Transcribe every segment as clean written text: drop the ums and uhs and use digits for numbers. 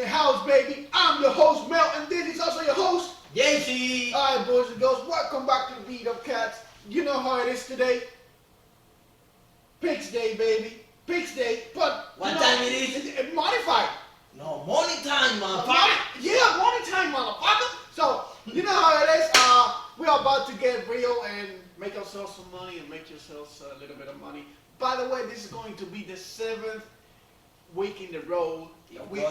house, baby. I'm your host, Mel, and this is also your host, JC. Alright, boys and girls, welcome back to Beat Up Cats. You know how it is today. Picks Day, baby. Picks Day, but What time it is? It's modified. No, morning time, motherfucker. Yeah, morning time, motherfucker. So, you know how it is. We are about to get real and make ourselves some money and make yourselves a little bit of money. By the way, this is going to be the 7th week in the row. We're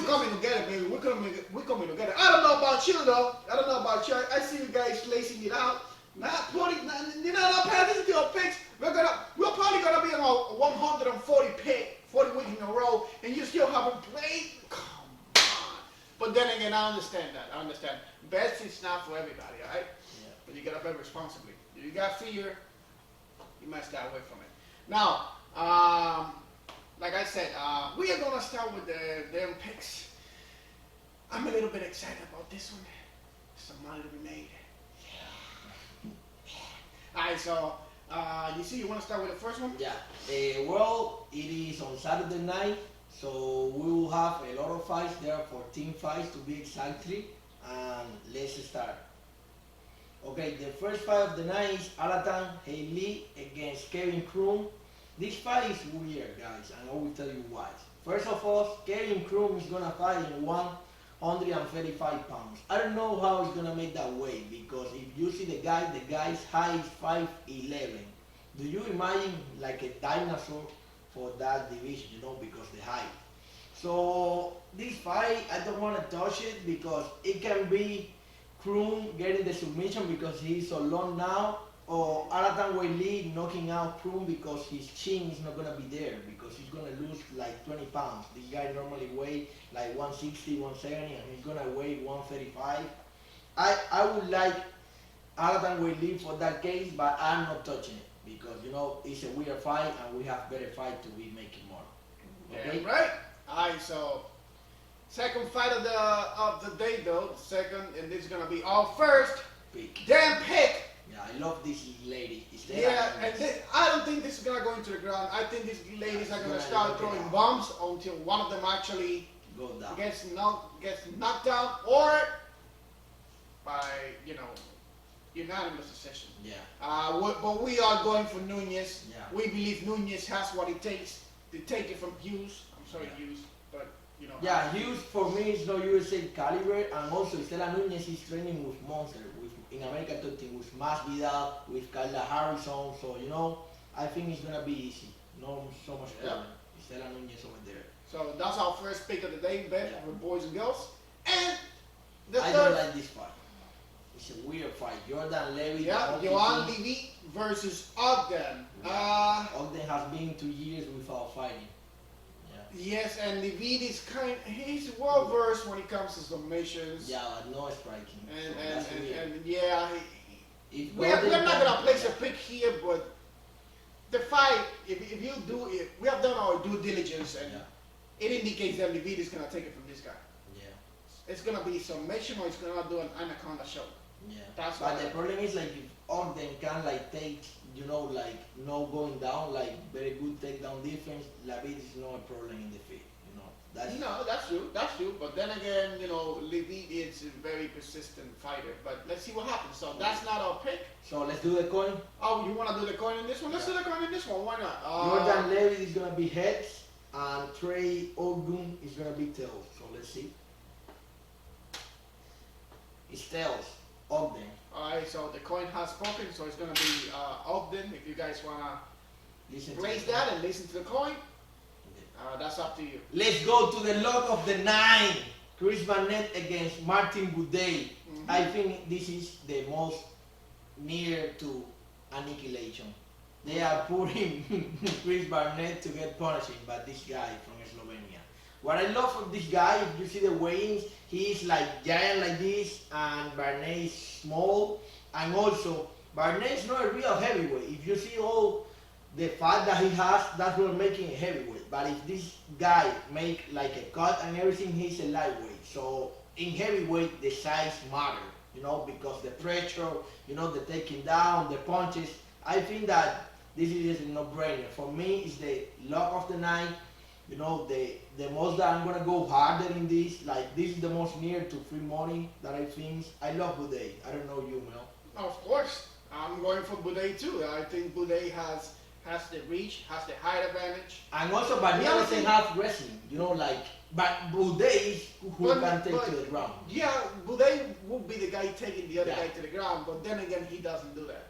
coming together, baby. We're coming together. I don't know about you, though. I don't know about you. I see you guys lacing it out. Not paying attention to your picks. We're probably gonna be on a 140 pick, 40 weeks in a row, and you still haven't played. Come on. But then again, I understand that. I understand. Bets is not for everybody, all right? Yeah. But you gotta bet responsibly. If you got fear, you might stay away from it. Now, like I said, we are gonna start with the damn picks. I'm a little bit excited about this one. Some money to be made. Alright, so you see, you want to start with the first one? Yeah. Well, it is on Saturday night, so we will have a lot of fights. There are 14 fights to be exactly, and let's start. Okay, the first fight of the night is Alatan Haley against Kevin Kroom. This fight is weird, guys, and I will tell you why. First of all, Kevin Kroom is gonna fight in 135 pounds. I don't know how he's gonna make that weight, because if you see the guy's height is 5'11". Do you imagine like a dinosaur for that division, because the height. So this fight, I don't want to touch it because it can be Kroom getting the submission because he's so long now, or Alatan Haley knocking out Kroom because his chin is not gonna be there, because he's gonna lose like 20 pounds. This guy normally weighs like 160, 170, and he's gonna weigh 135. I would like Alatan Haley for that case, but I'm not touching it because it's a weird fight and we have better fight to be making more. Okay? Yeah, right. Alright, so second fight of the day though. Second, and this is gonna be our first Pick. damn pick. Yeah, I love this lady. Yeah, and I don't think this is gonna go into the ground. I think these ladies are gonna start throwing bombs until one of them actually go down. gets knocked out, or by unanimous decision. Yeah. But we are going for Nunez. Yeah. We believe Nunez has what it takes to take it from Hughes. I'm sorry, Hughes, but Yeah, Hughes for me is no USA caliber, and also Stella Nunez is training with monster, in America talking with Masvidal, with Carla Harrison, so I think it's gonna be easy. No so much problem. Stella Nunez over there. So that's our first pick of the day, bet for boys and girls. And the I third, don't like this fight. It's a weird fight. Jordan Levy. yeah, Johan Levy versus Ogden. Ogden has been 2 years without fighting. Yes, and Levy is he's well versed when it comes to submissions. Yeah, no striking. And yeah, we're Golden not gonna place a pick here, but the fight, if you do it, we have done our due diligence, and it indicates that Levy is gonna take it from this guy. Yeah. It's gonna be submission, or it's gonna do an anaconda show. Yeah. That's but the problem is like if Ogden can take like no going down, like very good takedown defense, Levy is not a problem in the field. That's true. But then again, Levy is a very persistent fighter. But let's see what happens. So that's not our pick. So let's do the coin. Oh, you want to do the coin in this one? Let's do the coin in this one. Why not? Jordan Levy is gonna be heads, and Trey Ogden is gonna be tails. So let's see. It's tails. Ogden. Alright, so the coin has spoken, so it's going to be Ogden. If you guys want to place that and listen to the coin, that's up to you. Let's go to the lock of the night. Chris Barnett against Martin Buday. I think this is the most near to annihilation. They are putting Chris Barnett to get punishing by this guy from Slovenia. What I love of this guy, if you see the weightings, he is like giant like this, and Barnett is small, and also Barnett is not a real heavyweight. If you see all the fat that he has, that's what making a heavyweight. But if this guy make like a cut and everything, he's a lightweight. So in heavyweight, the size matter, because the pressure, the taking down, the punches. I think that this is a no-brainer. For me, it's the lock of the night. You know, the most that I'm gonna go harder in this, like this is the most near to free money that I think. I love Buday. I don't know you, Mel. Of course, I'm going for Boudet too. I think Boudet has the reach, has the height advantage. And also, but he The other doesn't thing- have wrestling. You know, like, but Buday is who can take to the ground. Yeah, Boudet would be the guy taking the other Yeah. guy to the ground, but then again, he doesn't do that.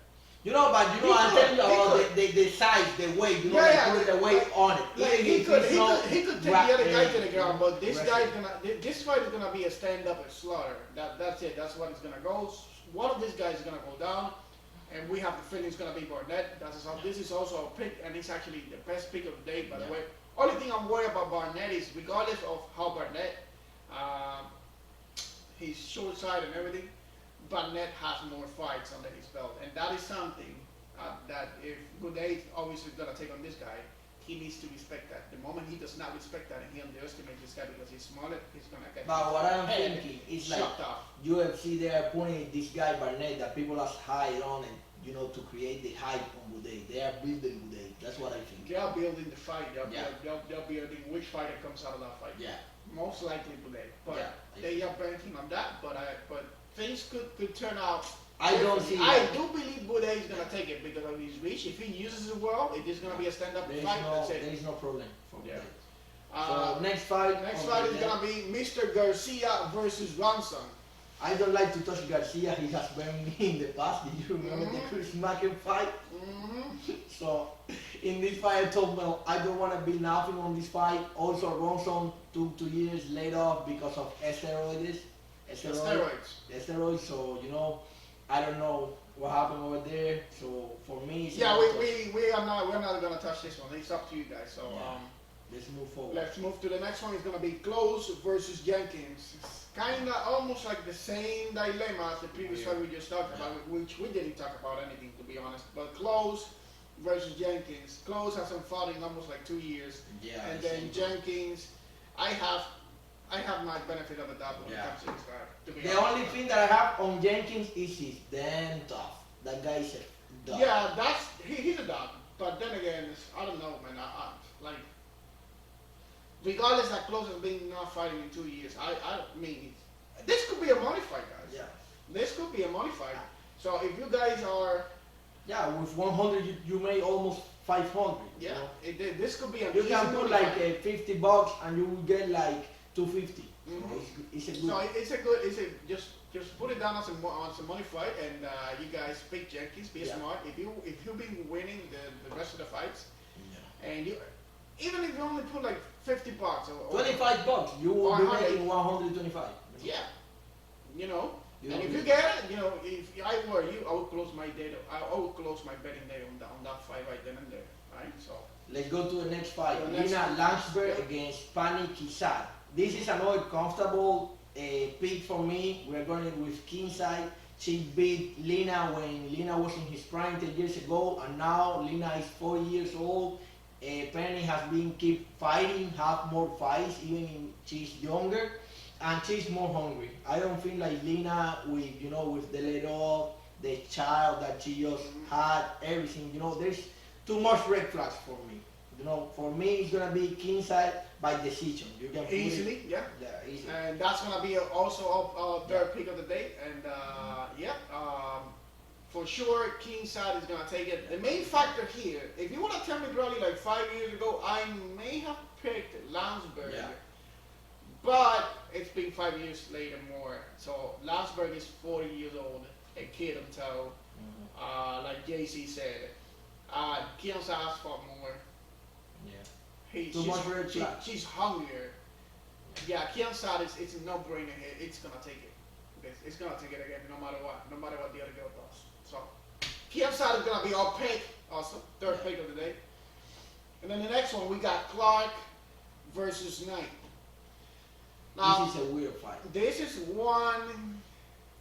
You know, but you know, He I'm could, telling you he about could. the size, the weight. You know, Yeah, like yeah, put the like- weight on it. Like Even he if could, it's he not could, he could take gra- the other guy uh, to the ground, but this wrestling. guy's gonna, this fight is gonna be a stand-up and slaughter. That's it. That's what it's gonna go. One of these guys is gonna go down, and we have the feeling it's gonna be Barnett. This is also a pick, and it's actually the best pick of the day, by the way. Only thing I'm worried about Barnett is, regardless of how Barnett, he's short side and everything, Barnett has more fights under his belt, and that is something that if Goudet obviously gonna take on this guy, he needs to respect that. The moment he does not respect that and he underestimates this guy because he's smaller, he's gonna get But what I'm head thinking is like chopped off. UFC, they are putting this guy Barnett that people are high on, and you know, to create the hype on Buday. They are building Buday. That's what I think. They are building the fight. They're, Yeah. they're building which fighter comes out of that fight. Yeah. Most likely Goudet, but Yeah. they are banking on that. But things could turn out. I don't differently. see I that. do believe Goudet is gonna take it because of his reach. If he uses it well, it is gonna be a stand-up There is fight. no, That's there it. is no problem for Yeah. Buday. So next fight. Next on fight the is deck. gonna be Mr. Garcia versus Ronson. I don't like to touch Garcia. He has burned me in the past. Did you remember the Chris Macken fight? Mm-hmm. So in this fight, I told Mel I don't want to be nothing on this fight. Also, Ronson took 2 years laid off because of steroids. Steroids. So you know, I don't know what happened over there. So for me, it's Yeah, a- we're not gonna touch this one. It's up to you guys. So Yeah. Let's move forward. let's move to the next one. It's gonna be Close versus Jenkins. It's kinda almost like the same dilemma as the previous fight we just talked about, which we didn't talk about anything to be honest. But Close versus Jenkins. Close hasn't fought in almost like 2 years, Yeah. and I then see. Jenkins, I have my benefit of the doubt when it comes to this guy. To be The honest. only thing that I have on Jenkins is he's damn tough. That guy is a dog. Yeah, he's a dog. But then again, I don't know, man. Like, regardless that Close has been not fighting in 2 years, I mean, this could be a money fight, guys. Yeah. This could be a money fight. So if you guys are, Yeah, with 100 you make almost 500. yeah, You know? this could be a You easy can put money like fight. $50 and you will get like 250. Mhm. So it's a good. So just put it down as a money fight, and you guys pick Jenkins. Be Yeah. smart. If you've been winning the rest of the fights, Yeah. and you even if you only put like $50 or $25, you will be 100. making 125. yeah, you know. You And know, if you get it, you know, if I were you, I would close my data. I would close my betting day on that fight right then and there, right? So Let's go to the next fight. The next Lina one. Landsberg Yeah. against Pani Kizar. This is another comfortable pick for me. We're going with Kingside. She beat Lina when Lina was in his prime 10 years ago, and now Lina is 4 years old. Penny has been keep fighting, have more fights, even if she's younger, and she's more hungry. I don't feel like Lina with the little, the child that she just had, everything. There's too much red flags for me. For me, it's gonna be Kingside by decision. You can put it- easily, yeah. Yeah, easy. And that's gonna be also a third pick of the day. And for sure, Kingside is gonna take it. The main factor here, if you wanna tell me probably like 5 years ago, I may have picked Landsberg. Yeah. But it's been 5 years later more. So Landsberg is 40 years old, a kid until, like JC said. Kinsey has fought more. Yeah. Too She's, much red flag. she's hungrier. Yeah, Kinsey it's a no-brainer here. It's gonna take it. It's gonna take it again, no matter what the other girl does. So Kinsey is gonna be our pick, also third pick of the day. And then the next one we got Clark versus Knight. Now This is a weird fight. this is one.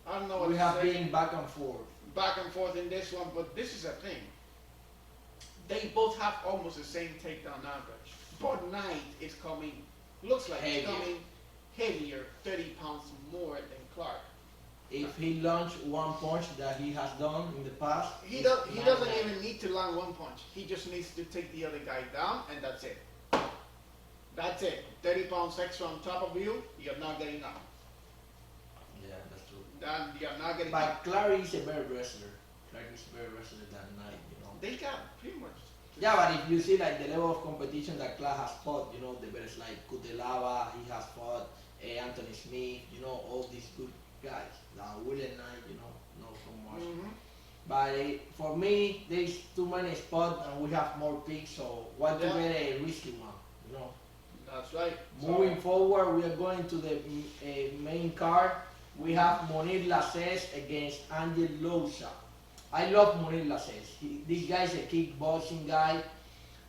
I don't know what We to have say. been back and forth. Back and forth in this one, but this is a thing. They both have almost the same takedown average, but Knight is coming. Looks like he's Heavier. coming heavier, 30 pounds more than Clark. If he launched one punch that he has done in the past, He it's doesn't 9-9. even need to land one punch. He just needs to take the other guy down, and that's it. That's it. 30 pounds extra on top of you, you're not getting up. Yeah, that's true. You're not getting But up. Clary is a better wrestler. Clary is a better wrestler than Knight, you know. They got pretty much. Yeah, but if you see like the level of competition that Clark has fought, you know, the best like Kutelava, he has fought Anthony Smith, you know, all these good guys. William Knight, you know, not so much. Mm-hmm. But for me, there's too many spots and we have more picks, so why to Yeah. get a risky one, you know? That's right. Moving forward, we are going to the main card. We have Monir Laces against Angel Loza. I love Monir Laces. This guy is a kickboxing guy,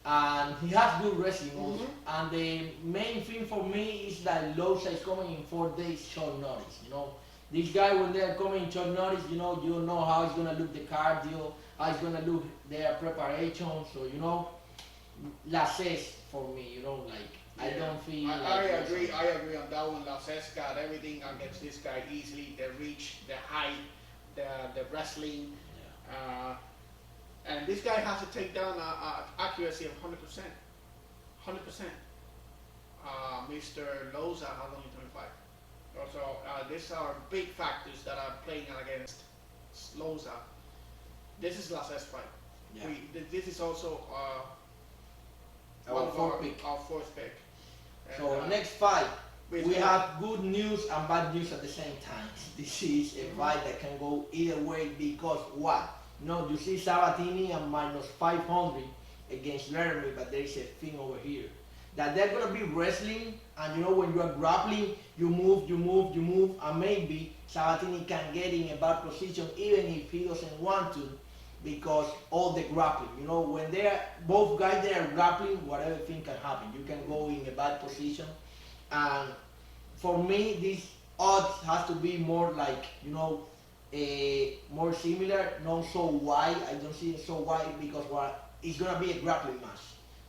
and he has good wrestling also. And the main thing for me is that Loza is coming in 4 days short notice. You know, this guy when they are coming in short notice, you don't know how it's gonna look the cardio, how it's gonna look their preparation. So you know, Laces for me, you know, like. I don't feel. I agree. I agree on that one. Laces got everything against this guy easily. The reach, the height, the wrestling, and this guy has to take down accuracy of 100%. 100%. Mr. Loza has only 25. Also, these are big factors that are playing against Loza. This is Laces fight. Yeah. This is also Our fourth pick. And, So next fight, we yeah. have good news and bad news at the same time. This is a fight that can go either way because what? You see Sabatini and minus 500 against Laramie, but there is a thing over here. That they're going to be wrestling, and when you are grappling, you move, and maybe Sabatini can get in a bad position even if he doesn't want to, because all the grappling, when they're both guys they are grappling, whatever thing can happen. You can go in a bad position, and for me, this odds has to be more like more similar, not so wide. I don't see it so wide because it's gonna be a grappling match.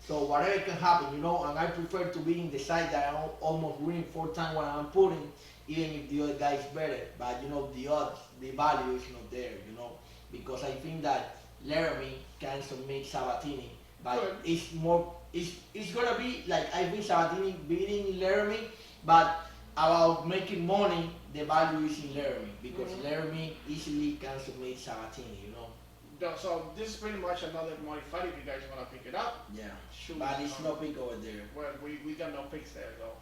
So whatever can happen, and I prefer to be in the side that I'm almost winning 4 times what I'm putting, even if the other guy is better. But the odds, the value is not there, because I think that Laramie can submit Sabatini, but it's gonna be like I think Sabatini beating Laramie, but about making money, the value is in Laramie because Laramie easily can submit Sabatini, So this is pretty much another money fight if you guys want to pick it up. Yeah, Shoot. but it's no pick over there. Well, we got no picks there though.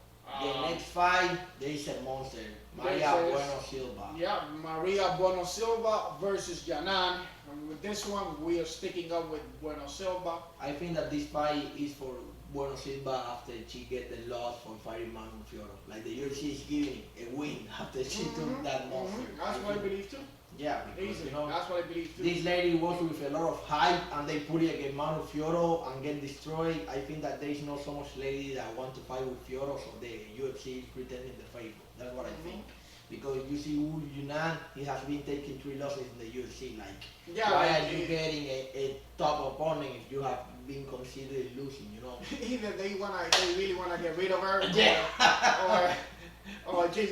The next fight, there is a monster, Maria Bueno Silva. Yeah, Maria Bueno Silva versus Yanan. And with this one, we are sticking up with Bueno Silva. I think that this fight is for Bueno Silva after she get the loss for fighting Manu Fioro. Like the UFC is giving a win after she took that monster. That's what I believe too. Yeah, because that's what I believe too. This lady was with a lot of hype and they put it against Manu Fioro and get destroyed. I think that there is not so much lady that want to fight with Fioro, so the UFC is pretending the favor. That's what I think. Because you see Wu Yunan, he has been taking 3 losses in the UFC. Like, why are you getting a top opponent if you have been considered losing? Either they really wanna get rid of her, or she's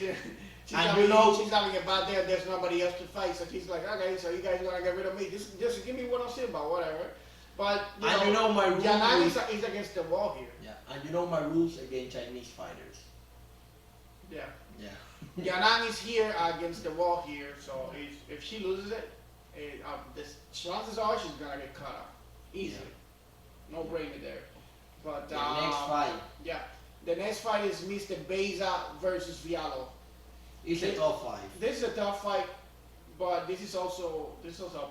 having a bad day. There's nobody else to fight, so she's like, okay, so you guys wanna get rid of me? Just give me one of Silva, whatever. But my rules. Yanan is against the wall here. Yeah, and my rules against Chinese fighters. Yeah. Yeah. Yanan is here against the wall here, so if she loses it, the chances are she's gonna get cut off easily. Yeah. No brainer there. But the next fight. Yeah, the next fight is Mr. Beza versus Vialo. It's a tough fight. This is a tough fight, but this is also a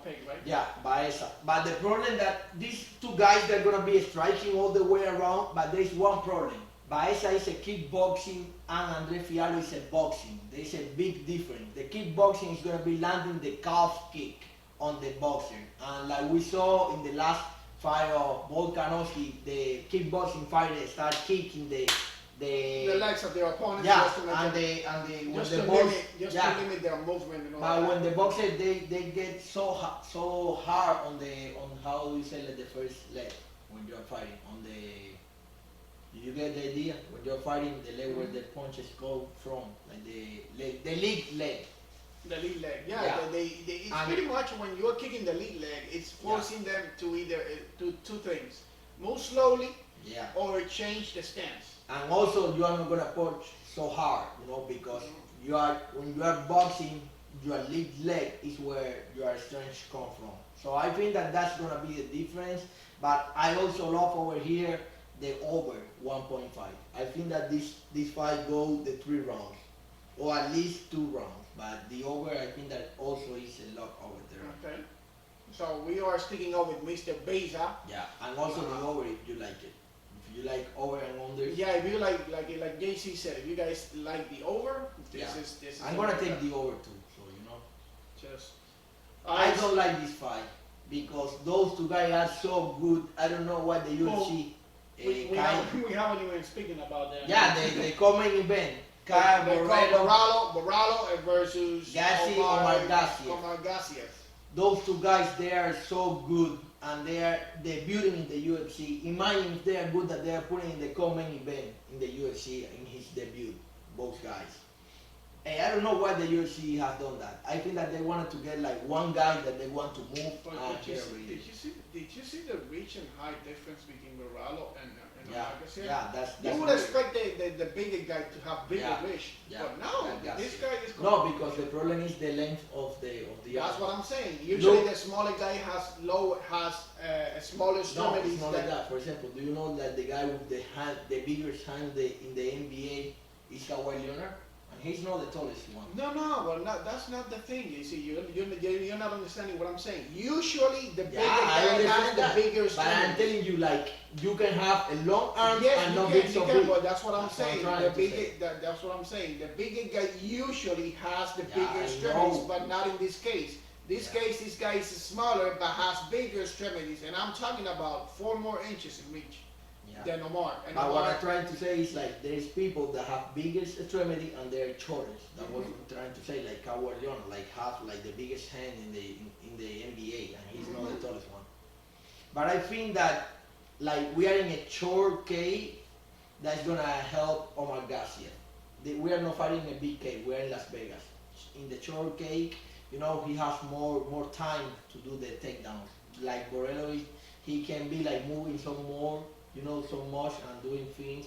pick, right? Yeah, Baeza. But the problem that these 2 guys they're gonna be striking all the way around, but there's one problem. Baeza is a kickboxing and Andre Fialo is a boxing. There's a big difference. The kickboxing is going to be landing the calf kick on the boxer. And like we saw in the last fight of Volkanovski, the kickboxing fighter start kicking the legs of their opponents. Yeah, just to limit their movement and all that. But when the boxer they get so hard on how you say like the first leg when you're fighting on the. You get the idea? When you're fighting, the leg where the punches go from, like the lead leg. The lead leg, yeah. It's pretty much when you're kicking the lead leg, it's forcing them to either do 2 things: move slowly Yeah. or change the stance. And also you are not gonna punch so hard, because you are when you are boxing, your lead leg is where your strength come from. So I think that that's gonna be the difference. But I also love over here the over 1.5. I think that this fight go the 3 rounds, or at least 2 rounds. But the over, I think that also is a lot over there. Okay. So we are sticking up with Mr. Beza. Yeah, and also the over if you like it. If you like over and under. Yeah, if you like JC said, if you guys like the over, this is. I'm gonna take the over too. So Just. I don't like this fight because those two guys are so good. I don't know what the UFC. We haven't even speaking about that. Yeah, they come in event. Kyle Borrallo versus Gassi Omar Omar Garcia. Those two guys, they are so good, and they are debuting in the UFC. Imagine if they are good that they are putting in the co-main event in the UFC in his debut. Both guys. Hey, I don't know why the UFC has done that. I think that they wanted to get like one guy that they want to move. But did you see the reach and height difference between Borrallo and Omar Garcia? Yeah, that's you would expect the bigger guy to have bigger reach, but no, this guy is. No, because the problem is the length of the That's what I'm saying. Usually the smaller guy has a smaller extremities. No, it's not like that. For example, do you know that the guy with the biggest hand in the NBA is Kawhi Leonard? He's not the tallest one. No, that's not the thing. You see, you're not understanding what I'm saying. Usually, the bigger guy has the bigger strength. But I'm telling you, like, you can have a long arm and not big so big. But that's what I'm saying. That's what I'm saying. The bigger guy usually has the bigger extremities, but not in this case. This guy is smaller but has bigger extremities, and I'm talking about 4 more inches in reach. Than Omar. But what I'm trying to say is like there's people that have biggest extremity and they're shortest. That's what I'm trying to say. Like Kawhi Leonard, like have like the biggest hand in the NBA, and he's not the tallest one. But I think that like we are in a short cage that's gonna help Omar Garcia. We are not fighting a big cage. We're in Las Vegas. In the short cage, he has more time to do the takedowns. Like Borrello, he can be like moving some more. So much and doing things,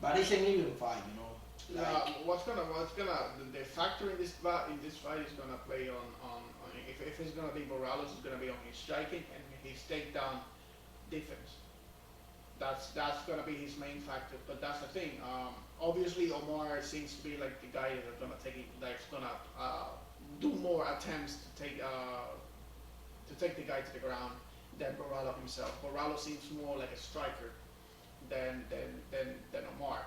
but it's an even fight, Like, what's gonna the factor in this fight is gonna play on if it's gonna be Morales, it's gonna be on his striking and his takedown defense. That's gonna be his main factor. But that's the thing. Obviously, Omar seems to be like the guy that's gonna do more attempts to take the guy to the ground than Borrallo himself. Borrallo seems more like a striker than Omar.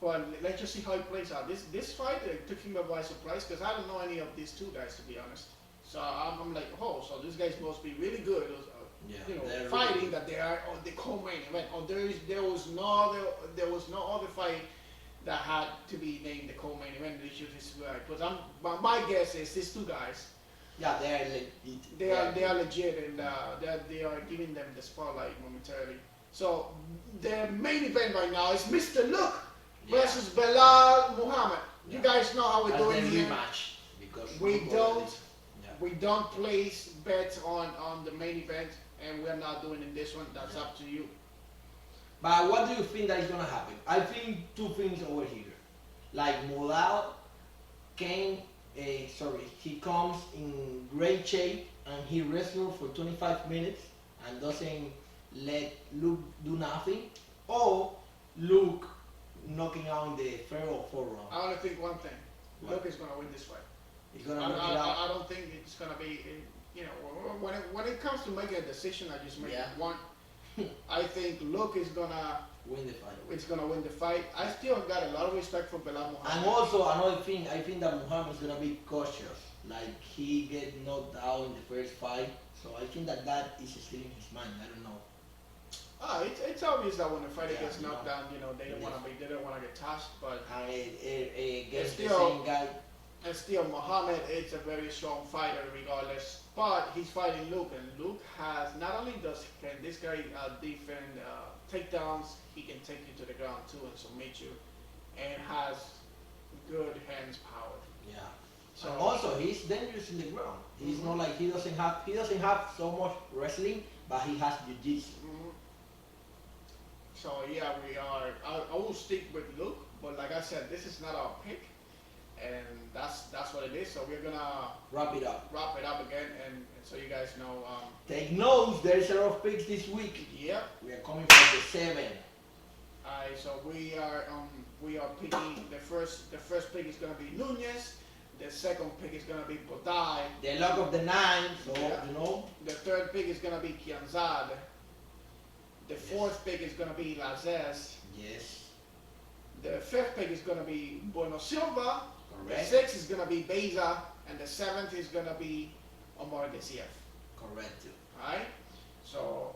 But let's just see how it plays out. This fight took him by surprise because I don't know any of these 2 guys, to be honest. So I'm like, so these guys must be really good. Fighting really that they are on the co-main event. There was no other fight that had to be named the co-main event. But my guess is these 2 guys. Yeah, they are legit. They are legit, and they are giving them the spotlight momentarily. So the main event right now is Mr. Luque versus Belal Muhammad. You guys know how we're doing here. Rematch because we don't place bets on the main event, and we're not doing in this one. That's up to you. But what do you think that is gonna happen? I think 2 things over here. Like Belal came. He comes in great shape and he wrestles for 25 minutes and doesn't let Luque do nothing, or Luque knocking out in the 3rd or 4th round. I only think one thing: Luque is gonna win this fight. He's gonna knock it out. I don't think it's gonna be. When it comes to making a decision, I just make one. I think Luque is gonna win the fight. It's gonna win the fight. I still got a lot of respect for Belal Muhammad. And also another thing, I think that Muhammad is gonna be cautious. Like he get knocked out in the first fight, so I think that is still in his mind. I don't know. It's obvious that when a fighter gets knocked down, they don't wanna get touched. But against the same guy. And still, Muhammad is a very strong fighter regardless. But he's fighting Luque, and Luque has not only can this guy defend takedowns, he can take you to the ground too and submit you, and has good hands power. Yeah. So and also he's dangerous in the ground. He's not like he doesn't have so much wrestling, but he has jiu-jitsu. So yeah, we are. I will stick with Luke, but like I said, this is not our pick, and that's what it is. So we're gonna Wrap it up. wrap it up again, and so you guys know. Take notes. There's a lot of picks this week. Yep. We are coming from the 7. Alright, so we are picking the first pick is gonna be Nunez. The second pick is gonna be Bodai. The luck of the 9. So Yeah. you know. The third pick is gonna be Kianzad. The fourth pick is gonna be Lazes. Yes. The fifth pick is gonna be Bueno Silva. The Correct. sixth is gonna be Beza, and the seventh is gonna be Omar Gesiev. Correct. Alright? So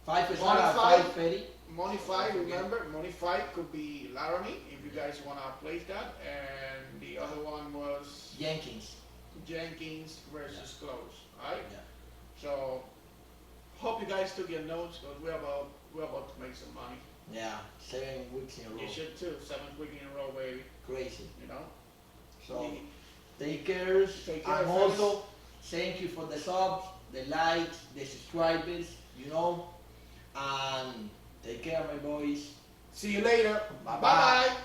5 is Money not fight. 5, Fetty. money fight, Don't forget. remember, money fight could be Laramie if you guys wanna place that, and the other one was Jenkins. Jenkins versus Close. Alright? Yeah. So hope you guys took your notes because we're about to make some money. Yeah. 7 weeks in a row. You should too. 7th week in a row, baby. Crazy. You know. So take care. Take care, And fellas. also, thank you for the subs, the likes, the subscribers. You know. And take care, my boys. See you later. Bye-bye. Bye bye.